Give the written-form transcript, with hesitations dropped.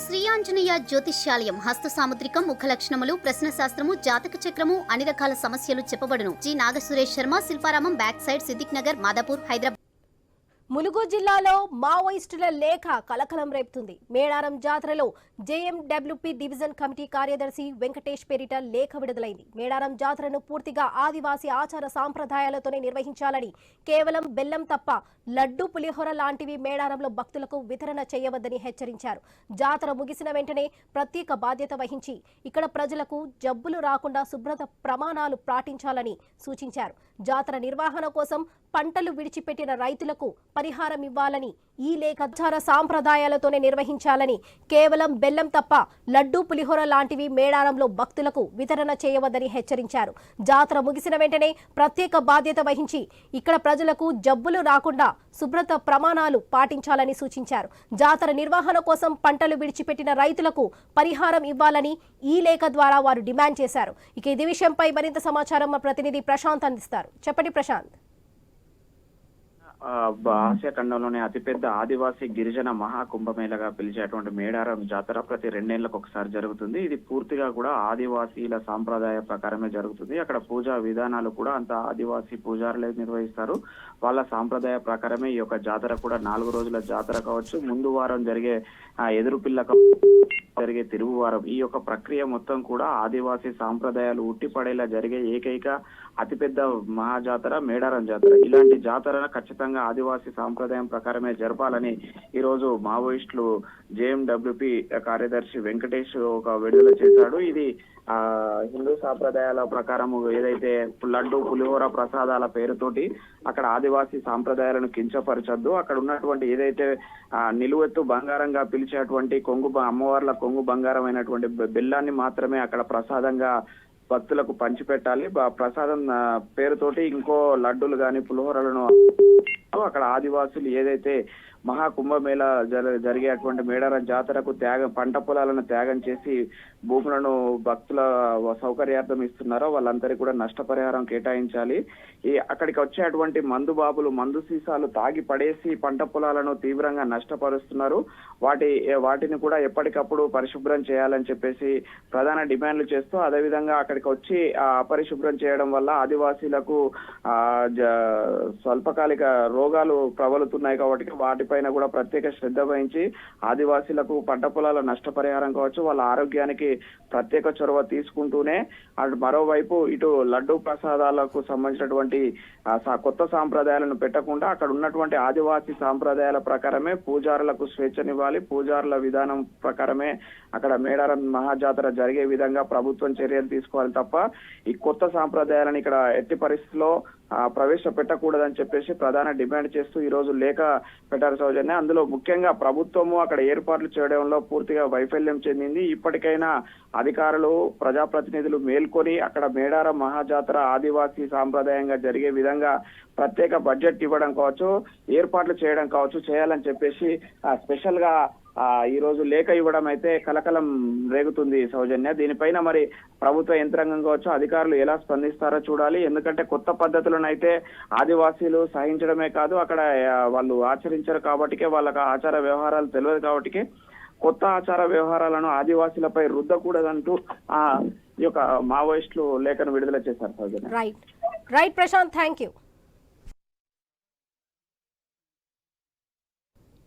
శ్రీ ఆంజనేయ జ్యోతిష్యాలయం హస్త సాముద్రికం ముఖ లక్షణములు ప్రశ్న శాస్త్రము జాతక చక్రము అన్ని రకాల సమస్యలు చెప్పబడును. G Nagasuresh Sharma, Shilparamam, back side, Siddiq Nagar, Madhapur, Hyderabad. ములుగు జిల్లాలో మావోయిస్టుల లేఖ కలకలం రేపుతుంది. మేడారం జాతరలో జేఎండబ్ల్యూపీ డివిజన్ కమిటీ కార్యదర్శి వెంకటేష్ పేరిట లేఖ విడుదలైంది. మేడారం జాతరను పూర్తిగా ఆదివాసీ ఆచార సాంప్రదాయాలతోనే నిర్వహించాలని, కేవలం బెల్లం తప్ప లడ్డు, పులిహోర లాంటివి మేడారంలో భక్తులకు వితరణ చేయవద్దని హెచ్చరించారు. జాతర ముగిసిన వెంటనే ప్రత్యేక బాధ్యత వహించి ఇక్కడ ప్రజలకు జబ్బులు రాకుండా శుభ్రత ప్రమాణాలు పాటించాలని సూచించారు. జాతర నిర్వహణ కోసం పంటలు విడిచిపెట్టిన రైతులకు పరిహారం ఇవ్వాలని, ఈ లేఖ ఆచార సాంప్రదాయాలతోనే నిర్వహించాలని, కేవలం బెల్లం తప్ప లడ్డు, పులిహోర లాంటివి మేడారంలో భక్తులకు వితరణ చేయవద్దని హెచ్చరించారు. జాతర ముగిసిన వెంటనే ప్రత్యేక బాధ్యత వహించి ఇక్కడ ప్రజలకు జబ్బులు రాకుండా శుభ్రత ప్రమాణాలు పాటించాలని సూచించారు. జాతర నిర్వహణ కోసం పంటలు విడిచిపెట్టిన రైతులకు పరిహారం ఇవ్వాలని ఈ లేఖ ద్వారా వారు డిమాండ్ చేశారు. ఇక ఇది విషయంపై మరింత సమాచారం మా ప్రతినిధి ప్రశాంత్ అందిస్తారు. చెప్పండి ప్రశాంత్. ఆసియా ఖండంలోనే అతిపెద్ద ఆదివాసీ గిరిజన మహాకుంభమేళగా పిలిచేటువంటి మేడారం జాతర ప్రతి 2 ఏళ్లకు ఒకసారి జరుగుతుంది. ఇది పూర్తిగా కూడా ఆదివాసీల సాంప్రదాయ ప్రకారమే జరుగుతుంది. అక్కడ పూజా విధానాలు కూడా అంత ఆదివాసీ పూజారులే నిర్వహిస్తారు. వాళ్ళ సాంప్రదాయ ప్రకారమే ఈ యొక్క జాతర కూడా 4 రోజుల జాతర కావచ్చు, ముందు వారం జరిగే ఎదురు పిల్ల జరిగే తిరుగువారం, ఈ యొక్క ప్రక్రియ మొత్తం కూడా ఆదివాసీ సాంప్రదాయాలు ఉట్టిపడేలా జరిగే ఏకైక అతిపెద్ద మహాజాతర మేడారం జాతర. ఇలాంటి జాతరను ఖచ్చితంగా ఆదివాసీ సాంప్రదాయం ప్రకారమే జరపాలని ఈ రోజు మావోయిస్టులు జేఎండబ్ల్యూపీ కార్యదర్శి వెంకటేష్ ఒక విడుదల చేశాడు. ఇది హిందూ సాంప్రదాయాల ప్రకారం ఏదైతే లడ్డు, పులిహోర ప్రసాదాల పేరుతోటి అక్కడ ఆదివాసీ సాంప్రదాయాలను కించపరచద్దు. అక్కడ ఉన్నటువంటి ఏదైతే నిలువెత్తు బంగారంగా పిలిచేటువంటి అమ్మవార్ల కొంగు బంగారం అయినటువంటి బెల్లాన్ని మాత్రమే అక్కడ ప్రసాదంగా భక్తులకు పంచిపెట్టాలి. ప్రసాదం పేరుతోటి ఇంకో లడ్డులు గాని పులిహోరలను అక్కడ ఆదివాసులు ఏదైతే మహాకుంభమేళ జరిగేటువంటి మేడారం జాతరకు పంట పొలాలను త్యాగం చేసి భూములను భక్తుల సౌకర్యార్థం ఇస్తున్నారో వాళ్ళందరికీ కూడా నష్టపరిహారం కేటాయించాలి. అక్కడికి వచ్చేటువంటి మందు బాబులు మందు సీసాలు తాగి పడేసి పంట పొలాలను తీవ్రంగా నష్టపరుస్తున్నారు. వాటిని కూడా ఎప్పటికప్పుడు పరిశుభ్రం చేయాలని చెప్పేసి ప్రధాన డిమాండ్లు చేస్తూ, అదేవిధంగా అక్కడికి వచ్చి అపరిశుభ్రం చేయడం వల్ల ఆదివాసీలకు స్వల్పకాలిక రోగాలు ప్రబలుతున్నాయి. కాబట్టి వాటిపైన కూడా ప్రత్యేక శ్రద్ధ వహించి ఆదివాసీలకు పంట పొలాల నష్టపరిహారం కావచ్చు, వాళ్ళ ఆరోగ్యానికి ప్రత్యేక చొరవ తీసుకుంటూనే మరోవైపు ఇటు లడ్డు ప్రసాదాలకు సంబంధించినటువంటి కొత్త సాంప్రదాయాలను పెట్టకుండా అక్కడ ఉన్నటువంటి ఆదివాసీ సాంప్రదాయాల ప్రకారమే పూజారులకు స్వేచ్ఛనివ్వాలి. పూజారుల విధానం ప్రకారమే అక్కడ మేడారం మహాజాతర జరిగే విధంగా ప్రభుత్వం చర్యలు తీసుకోవాలి తప్ప ఈ కొత్త సాంప్రదాయాలను ఇక్కడ ఎట్టి పరిస్థితుల్లో ప్రవేశపెట్టకూడదని చెప్పేసి ప్రధాన డిమాండ్ చేస్తూ ఈ రోజు లేఖ పెట్టారు సౌజన్య. అందులో ముఖ్యంగా ప్రభుత్వము అక్కడ ఏర్పాట్లు చేయడంలో పూర్తిగా వైఫల్యం చెందింది. ఇప్పటికైనా అధికారులు, ప్రజాప్రతినిధులు మేల్కొని అక్కడ మేడారం మహాజాతర ఆదివాసీ సాంప్రదాయంగా జరిగే విధంగా ప్రత్యేక బడ్జెట్ ఇవ్వడం కావచ్చు, ఏర్పాట్లు చేయడం కావచ్చు చేయాలని చెప్పేసి స్పెషల్ గా ఈ రోజు లేఖ ఇవ్వడం అయితే కలకలం రేగుతుంది సౌజన్య. దీనిపైన మరి ప్రభుత్వ యంత్రాంగం కావచ్చు, అధికారులు ఎలా స్పందిస్తారో చూడాలి. ఎందుకంటే కొత్త పద్ధతులను అయితే ఆదివాసీలు సహించడమే కాదు, అక్కడ వాళ్ళు ఆచరించారు కాబట్టికే వాళ్ళకి ఆచార వ్యవహారాలు తెలియదు కాబట్టికే కొత్త ఆచార వ్యవహారాలను ఆదివాసీలపై రుద్దకూడదంటూ ఈ యొక్క మావోయిస్టులు లేఖను విడుదల చేశారు Soujanya. Right Prashant, thank you.